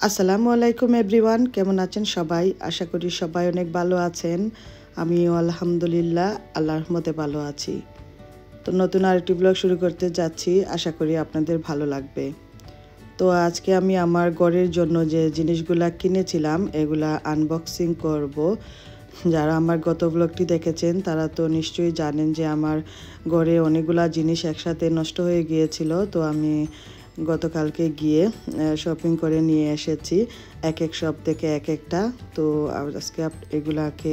আসসালামু আলাইকুম এভরিওয়ান, কেমন আছেন সবাই? আশা করি সবাই অনেক ভালো আছেন। আমিও আলহামদুলিল্লাহ আল্লাহর রহমতে ভালো আছি। তো নতুন আরেকটি ব্লগ শুরু করতে যাচ্ছি, আশা করি আপনাদের ভালো লাগবে। তো আজকে আমি আমার ঘরের জন্য যে জিনিসগুলা কিনেছিলাম এগুলা আনবক্সিং করব। যারা আমার গত ব্লগটি দেখেছেন তারা তো নিশ্চয়ই জানেন যে আমার ঘরে অনেকগুলা জিনিস একসাথে নষ্ট হয়ে গিয়েছিল। তো আমি গতকালকে গিয়ে শপিং করে নিয়ে এসেছি এক এক শপ থেকে এক একটা। তো আজকে এগুলাকে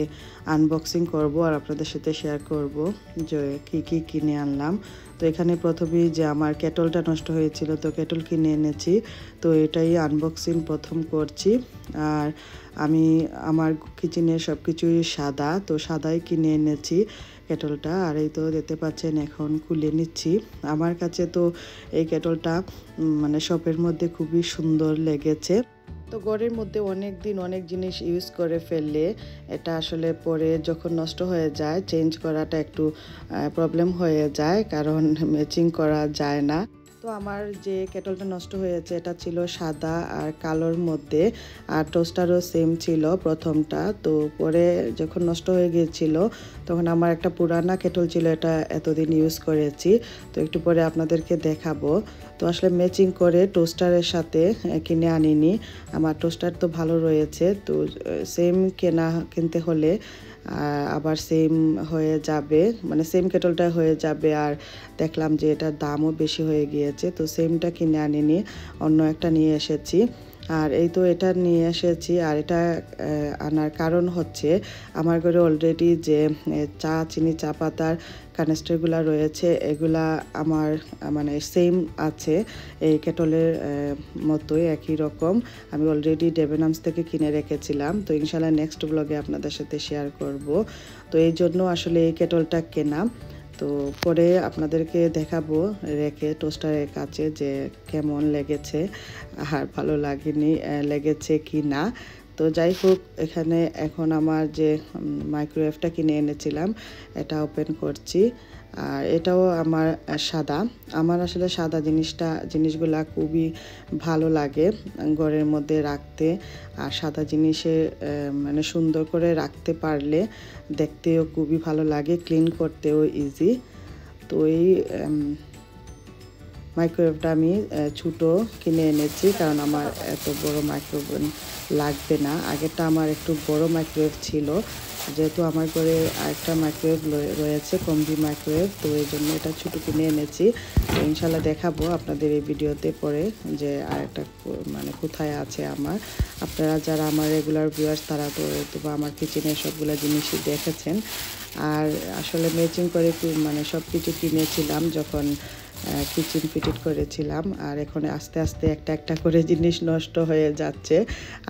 আনবক্সিং করব আর আপনাদের সাথে শেয়ার করব যে কি কিনে আনলাম। তো এখানে প্রথমেই যে আমার কেটলটা নষ্ট হয়েছিল, তো কেটল কিনে এনেছি। তো এটাই আনবক্সিং প্রথম করছি। আর আমি আমার কিচেনের সব কিছুই সাদা, তো সাদাই কিনে এনেছি কেটলটা। আর এই তো দেখতে পাচ্ছেন এখন খুলে নিচ্ছি। আমার কাছে তো এই কেটলটা মানে শপের মধ্যে খুবই সুন্দর লেগেছে। তো ঘরের মধ্যে অনেক দিন অনেক জিনিস ইউজ করে ফেললে এটা আসলে পরে যখন নষ্ট হয়ে যায় চেঞ্জ করাটা একটু প্রবলেম হয়ে যায়, কারণ ম্যাচিং করা যায় না। তো আমার যে কেটলটা নষ্ট হয়েছে এটা ছিল সাদা আর কালোর মধ্যে, আর টোস্টারও সেম ছিল প্রথমটা। তো পরে যখন নষ্ট হয়ে গিয়েছিল তখন আমার একটা পুরানা কেটল ছিল, এটা এতদিন ইউজ করেছি। তো একটু পরে আপনাদেরকে দেখাবো। তো আসলে ম্যাচিং করে টোস্টারের সাথে কিনে আনিনি। আমার টোস্টার তো ভালো রয়েছে, তো সেম কিনতে হলে আবার সেম হয়ে যাবে, মানে সেম কেটলটা হয়ে যাবে। আর দেখলাম যে এটার দামও বেশি হয়ে গিয়েছে, তো সেমটা কিনে আনিনি, অন্য একটা নিয়ে এসেছি। আর এই তো এটা নিয়ে এসেছি। আর এটা আনার কারণ হচ্ছে আমার ঘরে অলরেডি যে চিনি চা পাতার কানেস্টারগুলো রয়েছে এগুলা আমার মানে সেম আছে, এই কেটলের মতোই একই রকম। আমি অলরেডি ডেবেনামস থেকে কিনে রেখেছিলাম, তো ইনশাল্লাহ নেক্সট ব্লগে আপনাদের সাথে শেয়ার করব। তো এই জন্য আসলে এই কেটলটা কেনা। তো পরে আপনাদেরকে দেখাবো রেখে টোস্টারের কাছে যে কেমন লেগেছে আর ভালো লেগেছে কি না। তো যাই হোক, এখানে এখন আমার যে মাইক্রোওয়েভটা কিনে এনেছিলাম এটা ওপেন করছি। আর এটাও আমার সাদা। আমার আসলে সাদা জিনিসগুলা খুবই ভালো লাগে ঘরের মধ্যে রাখতে। আর সাদা জিনিসে মানে সুন্দর করে রাখতে পারলে দেখতেও খুবই ভালো লাগে, ক্লিন করতেও ইজি। তো এই মাইক্রোওয়েভটা আমি ছোটো কিনে এনেছি, কারণ আমার এত বড় মাইক্রোওয়েভ লাগবে না। আগেরটা আমার একটু বড় মাইক্রোওয়েভ ছিল, যেহেতু আমার ঘরে আরেকটা মাইক্রোওয়েভ রয়েছে কম্বি মাইক্রোওয়েভ, তো এই জন্য এটা ছোটো কিনে এনেছি। তো ইনশাল্লাহ দেখাবো আপনাদের এই ভিডিওতে পরে যে আরেকটা মানে কোথায় আছে আমার। আপনারা যারা আমার রেগুলার ভিউয়ার্স তারা তো আমার কিচেনের সবগুলো জিনিসই দেখেছেন। আর আসলে ম্যাচিং করে মানে সব কিছু কিনেছিলাম যখন কিচেন ফিটিট করেছিলাম। আর এখন আস্তে আস্তে একটা একটা করে জিনিস নষ্ট হয়ে যাচ্ছে।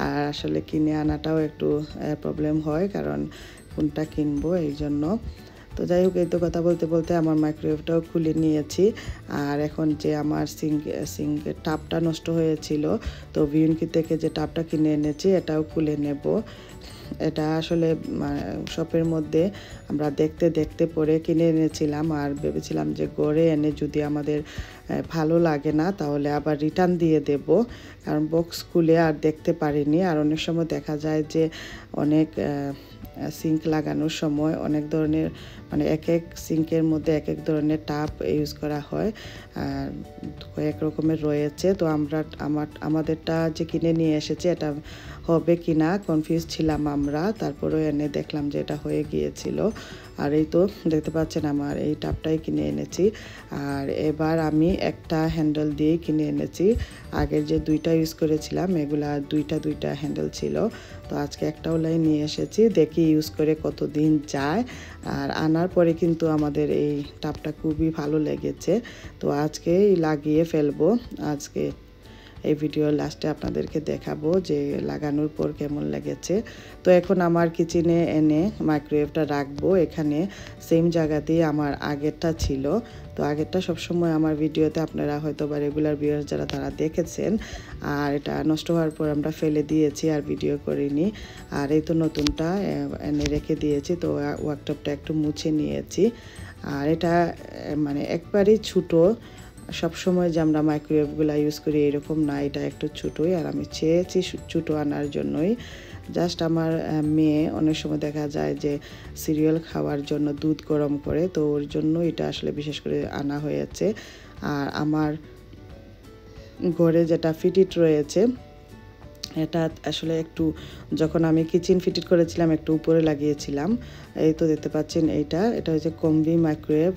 আর আসলে কিনে আনাটাও একটু প্রবলেম হয়, কারণ কোনটা কিনবো এই জন্য। তো যাই হোক, এই তো কথা বলতে বলতে আমার মাইক্রোওয়েভটাও খুলে নিয়েছি। আর এখন যে আমার সিঙ্কের টাপটা নষ্ট হয়েছিল, তো ভিউনকি থেকে যে টাপটা কিনে এনেছি এটাও খুলে নেব। এটা আসলে শপের মধ্যে আমরা দেখতে দেখতে পরে কিনে এনেছিলাম, আর ভেবেছিলাম যে ঘরে এনে যদি আমাদের ভালো লাগে না তাহলে আবার রিটার্ন দিয়ে দেব, কারণ বক্স খুলে আর দেখতে পারিনি। আর অনেক সময় দেখা যায় যে অনেক সিঙ্ক লাগানোর সময় অনেক ধরনের মানে এক এক সিঙ্কের মধ্যে এক এক ধরনের টাপ ইউজ করা হয়, কয়েক রকমের রয়েছে। তো আমাদেরটা যে কিনে নিয়ে এসেছে এটা হবে কি না কনফিউজ ছিলাম আমরা, তারপরেও এনে দেখলাম যে এটা হয়ে গিয়েছিল। আর এই তো দেখতে পাচ্ছেন আমার এই টাপটাই কিনে এনেছি। আর এবার আমি একটা হ্যান্ডেল দিয়েই কিনে এনেছি। আগের যে দুইটা ইউজ করেছিলাম এগুলা দুইটা হ্যান্ডেল ছিল, তো আজকে একটা লাইন নিয়ে এসেছি, দেখি ইউজ করে কতদিন যায়। আর আনার পরে কিন্তু আমাদের এই টাপটা খুবই ভালো লেগেছে, তো আজকেই লাগিয়ে ফেলবো। আজকে এই ভিডিওর লাস্টে আপনাদেরকে দেখাবো যে লাগানোর পর কেমন লেগেছে। তো এখন আমার কিচেনে এনে মাইক্রোওয়েভটা রাখবো, এখানে সেম জায়গাতেই আমার আগেরটা ছিল। তো আগেরটা সবসময় আমার ভিডিওতে আপনারা হয়তো বা রেগুলার ভিউয়ার্স যারা তারা দেখেছেন। আর এটা নষ্ট হওয়ার পর আমরা ফেলে দিয়েছি আর ভিডিও করিনি। আর এই তো নতুনটা এনে রেখে দিয়েছি, তো ওয়ার্কটপটা একটু মুছে নিয়েছি। আর এটা মানে একবারই ছোটো, সব সময় যে আমরা মাইক্রোওয়েভগুলো ইউজ করি এরকম না, এটা একটু ছোটোই, আর আমি চেয়েছি ছোটো আনার জন্যই। জাস্ট আমার মেয়ে অনেক সময় দেখা যায় যে সিরিয়াল খাওয়ার জন্য দুধ গরম করে, তো ওর জন্য এটা আসলে বিশেষ করে আনা হয়েছে। আর আমার ঘরে যেটা ফিটিট রয়েছে এটা আসলে একটু, যখন আমি কিচেন ফিটিট করেছিলাম একটু উপরে লাগিয়েছিলাম। এই তো দেখতে পাচ্ছেন এটা হচ্ছে কম্বি মাইক্রোওয়েভ,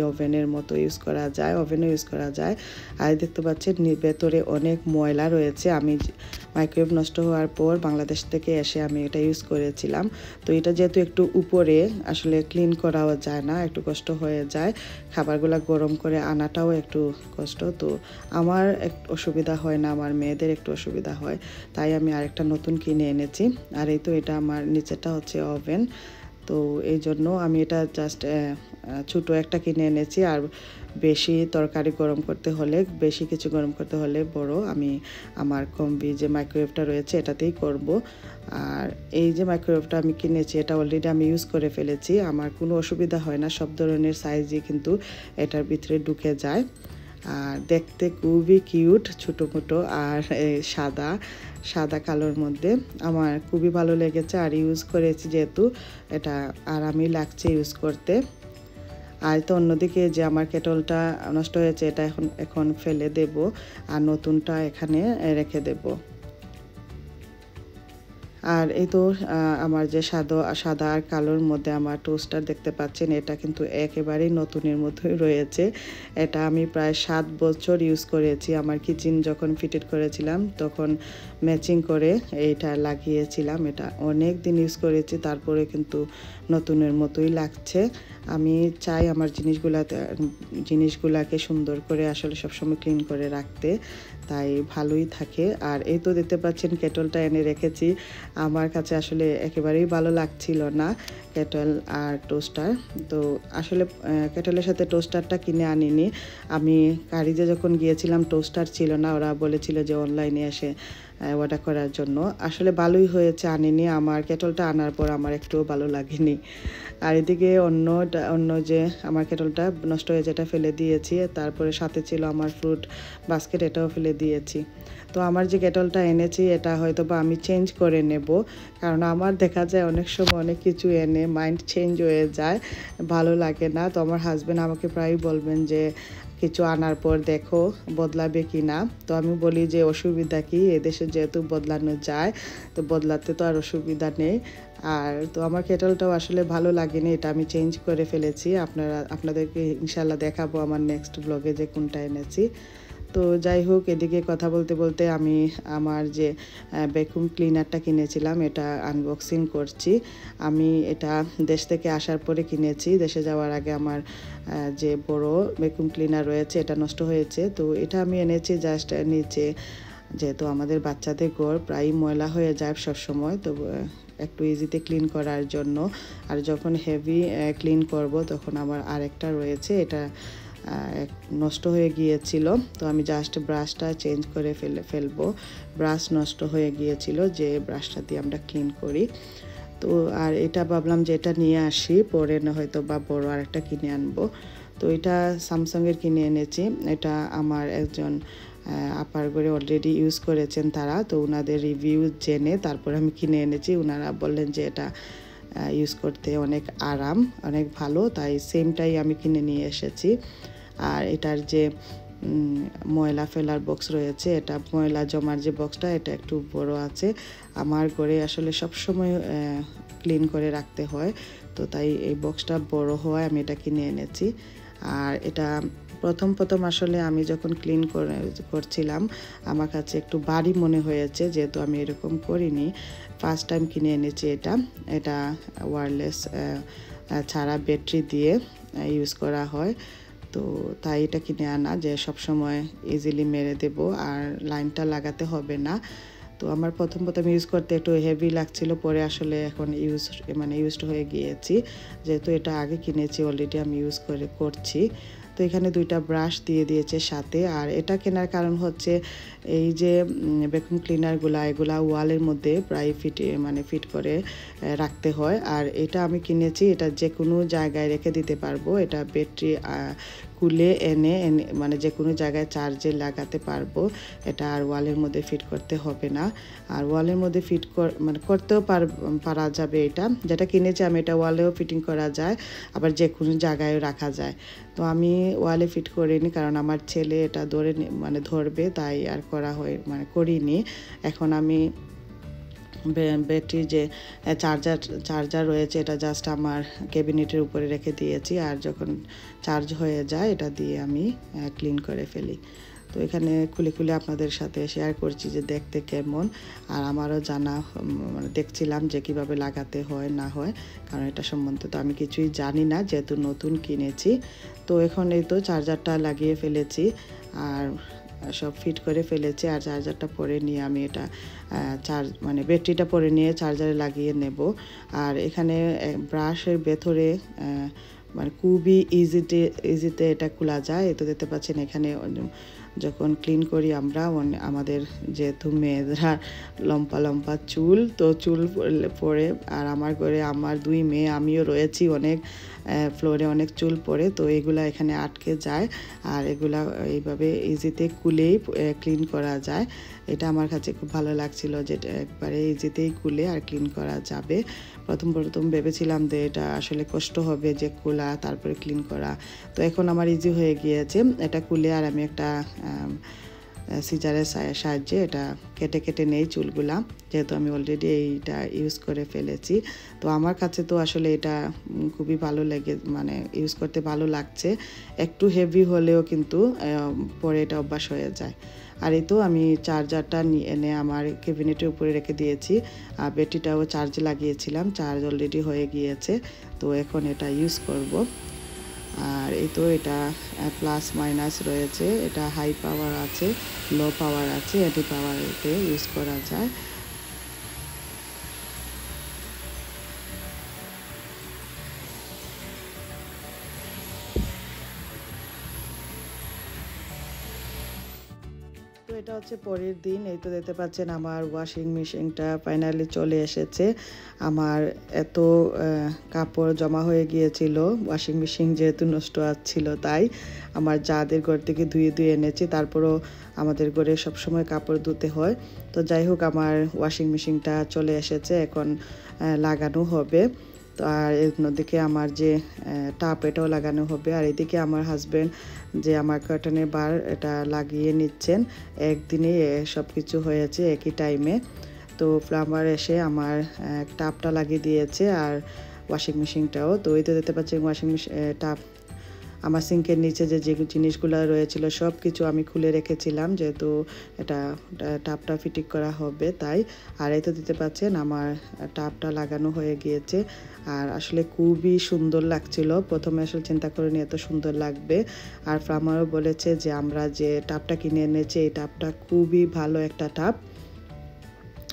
ওভেনের মতো ইউজ করা যায়, ওভেনও ইউজ করা যায়। আর দেখতে পাচ্ছেন ভেতরে অনেক ময়লা রয়েছে। আমি মাইক্রোওয়েভ নষ্ট হওয়ার পর বাংলাদেশ থেকে এসে আমি এটা ইউজ করেছিলাম। তো এটা যেহেতু একটু উপরে, আসলে ক্লিন করাও যায় না, একটু কষ্ট হয়ে যায়। খাবারগুলো গরম করে আনাটাও একটু কষ্ট, তো আমার একটু অসুবিধা হয় না, আমার মেয়েদের একটু অসুবিধা হয়, তাই আমি আরেকটা নতুন কিনে এনেছি। আর এই তো এটা আমার নিচেটা হচ্ছে ওভেন, তো এই জন্য আমি এটা জাস্ট ছোটো একটা কিনে এনেছি। আর বেশি তরকারি গরম করতে হলে, বেশি কিছু গরম করতে হলে বড় আমি আমার কম্বি যে মাইক্রোওয়েভটা রয়েছে এটাতেই করব। আর এই যে মাইক্রোওয়েভটা আমি কিনেছি এটা অলরেডি আমি ইউজ করে ফেলেছি, আমার কোনো অসুবিধা হয় না, সব ধরনের সাইজই কিন্তু এটার ভিতরে ঢুকে যায়। আর দেখতে খুবই কিউট, ছোটো মোটো, আর সাদা সাদা কালোর মধ্যে আমার খুবই ভালো লেগেছে। আর ইউজ করেছি যেহেতু এটা আরামই লাগছে ইউজ করতে। আর তো অন্যদিকে যে আমার কেটলটা নষ্ট হয়েছে এটা এখন ফেলে দেব, আর নতুনটা এখানে রেখে দেব। আর এই তো আমার যে সাদা আর কালোর মধ্যে আমার টোস্টার দেখতে পাচ্ছেন, এটা কিন্তু একেবারেই নতুনের মতোই রয়েছে। এটা আমি প্রায় 7 বছর ইউজ করেছি, আমার কিচেন যখন ফিটেড করেছিলাম তখন ম্যাচিং করে এইটা লাগিয়েছিলাম। এটা অনেক দিন ইউজ করেছি, তারপরে কিন্তু নতুনের মতোই লাগছে। আমি চাই আমার জিনিসগুলাকে সুন্দর করে আসলে সবসময় ক্লিন করে রাখতে, তাই ভালোই থাকে। আর এই তো দেখতে পাচ্ছেন কেটলটা এনে রেখেছি, আমার কাছে আসলে একেবারেই ভালো লাগছিল না কেটল আর টোস্টার। তো আসলে কেটলের সাথে টোস্টারটা কিনে আনিনি, আমি কারিজে যখন গিয়েছিলাম টোস্টার ছিল না, ওরা বলেছিল যে অনলাইনে এসে অর্ডার করার জন্য। আসলে ভালোই হয়েছে আনিনি, আমার কেটলটা আনার পর আমার একটুও ভালো লাগেনি। আর এদিকে অন্য যে আমার কেটলটা নষ্ট হয়ে যেটা ফেলে দিয়েছি, তারপরে সাথে ছিল আমার ফ্রুট বাস্কেট, এটাও ফেলে দিয়েছি। তো আমার যে কেটলটা এনেছি এটা হয়তো বা আমি চেঞ্জ করে নেব, কারণ আমার দেখা যায় অনেক সময় অনেক কিছু এনে মাইন্ড চেঞ্জ হয়ে যায়, ভালো লাগে না। তো আমার হাজব্যান্ড আমাকে প্রায়ই বলবেন যে কিছু আনার পর দেখো বদলাবে কি না। তো আমি বলি যে অসুবিধা কি, এদেশে যেহেতু বদলানো যায়, তো বদলাতে তো আর অসুবিধা নেই। আর তো আমার কেটলটাও আসলে ভালো লাগেনি, এটা আমি চেঞ্জ করে ফেলেছি। আপনাদেরকে ইনশাল্লাহ দেখাবো আমার নেক্সট ব্লগে যে কোনটা এনেছি। তো যাই হোক, এদিকে কথা বলতে বলতে আমি আমার যে ভ্যাকুয়াম ক্লিনারটা কিনেছিলাম এটা আনবক্সিং করছি। আমি এটা দেশ থেকে আসার পরে কিনেছি, দেশে যাওয়ার আগে আমার যে বড় ভ্যাকুয়াম ক্লিনার রয়েছে এটা নষ্ট হয়েছে। তো এটা আমি এনেছি জাস্ট নিচে, যেহেতু আমাদের বাচ্চাদের ঘর প্রায় ময়লা হয়ে যায় সবসময়, তো একটু ইজিতে ক্লিন করার জন্য। আর যখন হেভি ক্লিন করব তখন আমার আরেকটা রয়েছে, এটা নষ্ট হয়ে গিয়েছিল, তো আমি জাস্ট ব্রাশটা চেঞ্জ করে ফেলবো। ব্রাশ নষ্ট হয়ে গিয়েছিল, যে ব্রাশটা দিয়ে আমরা ক্লিন করি। তো আর এটা ভাবলাম যে এটা নিয়ে আসি, পরে না হয়তো বা বড় আরেকটা কিনে আনবো। তো এটা স্যামসাংয়ের কিনে এনেছি, এটা আমার একজন আপার ঘরে অলরেডি ইউজ করেছেন তারা, তো ওনাদের রিভিউ জেনে তারপর আমি কিনে এনেছি। ওনারা বললেন যে এটা ইউজ করতে অনেক আরাম, অনেক ভালো, তাই সেমটাই আমি কিনে নিয়ে এসেছি। আর এটার যে ময়লা ফেলার বক্স রয়েছে, এটা ময়লা জমার যে বক্সটা এটা একটু বড় আছে, আমার ঘরে আসলে সব সময় ক্লিন করে রাখতে হয়, তো তাই এই বক্সটা বড় হওয়ায় আমি এটা কিনে এনেছি। আর এটা প্রথম আসলে আমি যখন ক্লিন করছিলাম আমার কাছে একটু ভারী মনে হয়েছে, যেহেতু আমি এরকম করিনি, ফার্স্ট টাইম কিনে এনেছি এটা ওয়্যারলেস ছাড়া ব্যাটারি দিয়ে ইউজ করা হয়, তো তাই এটা কিনে আনা যে সব সময় ইজিলি মেরে দেব আর লাইনটা লাগাতে হবে না। তো আমার প্রথম ইউজ করতে একটু হেভি লাগছিল, পরে আসলে এখন ইউজড হয়ে গিয়েছি, যেহেতু এটা আগে কিনেছি অলরেডি আমি ইউজ করছি। তো এখানে 2টা ব্রাশ দিয়ে দিয়েছে সাথে। আর এটা কেনার কারণ হচ্ছে এই যে ভ্যাকুয়াম ক্লিনারগুলা এগুলা ওয়ালের মধ্যে প্রায় ফিট করে রাখতে হয়, আর এটা আমি কিনেছি এটা যে কোনো জায়গায় রেখে দিতে পারবো, এটা ব্যাটারি খুলে এনে মানে যে কোনো জায়গায় চার্জে লাগাতে পারবো। এটা আর ওয়ালের মধ্যে ফিট করতে হবে না। আর ওয়ালের মধ্যে ফিট মানে করতেও পারা যাবে। এটা যেটা কিনেছি আমি, এটা ওয়ালেও ফিটিং করা যায়, আবার যে কোনো জায়গায় রাখা যায়। তো আমি ওয়ালে ফিট করিনি, কারণ আমার ছেলে এটা মানে ধরবে, তাই আর করিনি। এখন আমি ব্যাটারি যে চার্জার রয়েছে, এটা জাস্ট আমার ক্যাবিনেটের উপরে রেখে দিয়েছি, আর যখন চার্জ হয়ে যায় এটা দিয়ে আমি ক্লিন করে ফেলি। তো এখানে খুলে আপনাদের সাথে শেয়ার করছি যে দেখতে কেমন, আর আমারও জানা মানে দেখছিলাম যে কিভাবে লাগাতে হয় না হয়, কারণ এটা সম্বন্ধে তো আমি কিছুই জানি না, যেহেতু নতুন কিনেছি। তো এখন এই তো চার্জারটা লাগিয়ে ফেলেছি আর সব ফিট করে ফেলেছি। আর চার্জারটা পরে নিয়ে আমি এটা মানে ব্যাটারিটা পরে নিয়ে চার্জারে লাগিয়ে নেব। আর এখানে ব্রাশের ভেতরে মানে খুবই ইজিতে এটা খোলা যায়। তো দেখতে পাচ্ছেন এখানে যখন ক্লিন করি আমরা, আমাদের যেহেতু মেয়েরা লম্বা চুল, তো চুল পড়ে, আর আমার ঘরে আমার 2 মেয়ে, আমিও রয়েছি, অনেক ফ্লোরে অনেক চুল পড়ে, তো এগুলা এখানে আটকে যায়। আর এগুলা এইভাবে ইজিতে খুলেই ক্লিন করা যায়। এটা আমার কাছে খুব ভালো লাগছিল যে একবারে ইজিতেই খুলে আর ক্লিন করা যাবে। প্রথম ভেবেছিলাম যে এটা আসলে কষ্ট হবে যে খোলা তারপরে ক্লিন করা, তো এখন আমার ইজি হয়ে গিয়েছে। এটা খুলে আর আমি একটা সিজারের সাহায্যে এটা কেটে নেই চুলগুলা, যেহেতু আমি অলরেডি এইটা ইউজ করে ফেলেছি। তো আমার কাছে তো আসলে এটা খুবই ভালো লাগে, মানে ইউজ করতে ভালো লাগছে। একটু হেভি হলেও কিন্তু পরে এটা অভ্যাস হয়ে যায়। আর এই তো আমি চার্জারটা এনে আমার ক্যাবিনেটের উপরে রেখে দিয়েছি, আর ব্যাটারিটাও চার্জে লাগিয়েছিলাম, চার্জ অলরেডি হয়ে গিয়েছে। তো এখন এটা ইউজ করব। আর এই তো এটা প্লাস মাইনাস রয়েছে, এটা হাই পাওয়ার আছে, লো পাওয়ার আছে, এটি পাওয়ারতে ইউজ করা যায়। তো এটা হচ্ছে পরের দিন। এই তো দেখতে পাচ্ছেন আমার ওয়াশিং মেশিনটা ফাইনালি চলে এসেছে। আমার এত কাপড় জমা হয়ে গিয়েছিল, ওয়াশিং মেশিন যেহেতু নষ্ট ছিল, তাই আমার যাদের ঘর থেকে ধুয়ে এনেছি। তারপরও আমাদের ঘরে সবসময় কাপড় ধুতে হয়। তো যাই হোক, আমার ওয়াশিং মেশিনটা চলে এসেছে, এখন লাগানো হবে। তো আর অন্যদিকে আমার যে টাপ, এটাও লাগানো হবে। আর এদিকে আমার হাজব্যান্ড যে আমার কার্টনের বার, এটা লাগিয়ে নিচ্ছেন। একদিনেই সব কিছু হয়েছে একই টাইমে। তো প্লাম্বার এসে আমার টাপটা লাগিয়ে দিয়েছে, আর ওয়াশিং মেশিনটাও। তো এই তো দেখতে পাচ্ছি ওয়াশিং মেশিন টাপ, আমার সিঙ্কের নিচে যে জিনিসগুলো রয়েছিল সব কিছু আমি খুলে রেখেছিলাম, যেহেতু এটা টাপটা ফিটিং করা হবে তাই। আর এই তো দিতে পাচ্ছেন আমার টাপটা লাগানো হয়ে গিয়েছে, আর আসলে খুবই সুন্দর লাগছিল। প্রথমে আসলে চিন্তা করিনি এত সুন্দর লাগবে। আর প্লাম্বারও বলেছে যে আমরা যে টাপটা কিনে এনেছি, এই টাপটা খুবই ভালো একটা টাপ,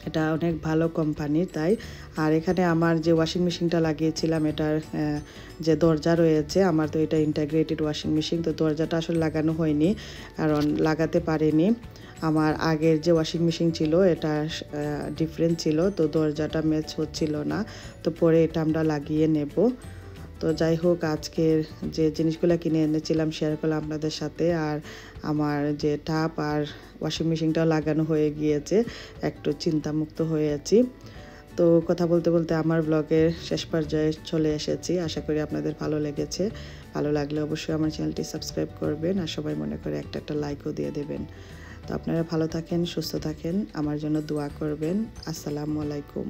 এটা অনেক ভালো কোম্পানির, তাই। আর এখানে আমার যে ওয়াশিং মেশিনটা লাগিয়েছিলাম, এটার যে দরজা রয়েছে, আমার তো এটা ইন্টিগ্রেটেড ওয়াশিং মেশিন, তো দরজাটা আসলে লাগানো হয়নি, কারণ লাগাতে পারিনি। আমার আগের যে ওয়াশিং মেশিন ছিল এটা ডিফারেন্ট ছিল, তো দরজাটা ম্যাচ হচ্ছিল না। তো পরে এটা আমরা লাগিয়ে নেব। তো যাই হোক, আজকের যে জিনিসগুলো কিনে এনেছিলাম শেয়ার করলাম আপনাদের সাথে। আর আমার যে টাপ আর ওয়াশিং মেশিনটাও লাগানো হয়ে গিয়েছে, একটু চিন্তামুক্ত হয়েছি। তো কথা বলতে বলতে আমার ব্লগের শেষ পর্যায়ে চলে এসেছি। আশা করি আপনাদের ভালো লেগেছে। ভালো লাগলে অবশ্যই আমার চ্যানেলটি সাবস্ক্রাইব করবেন, আর সবাই মনে করে একটা লাইকও দিয়ে দেবেন। তো আপনারা ভালো থাকেন, সুস্থ থাকেন, আমার জন্য দোয়া করবেন। আসসালামু আলাইকুম।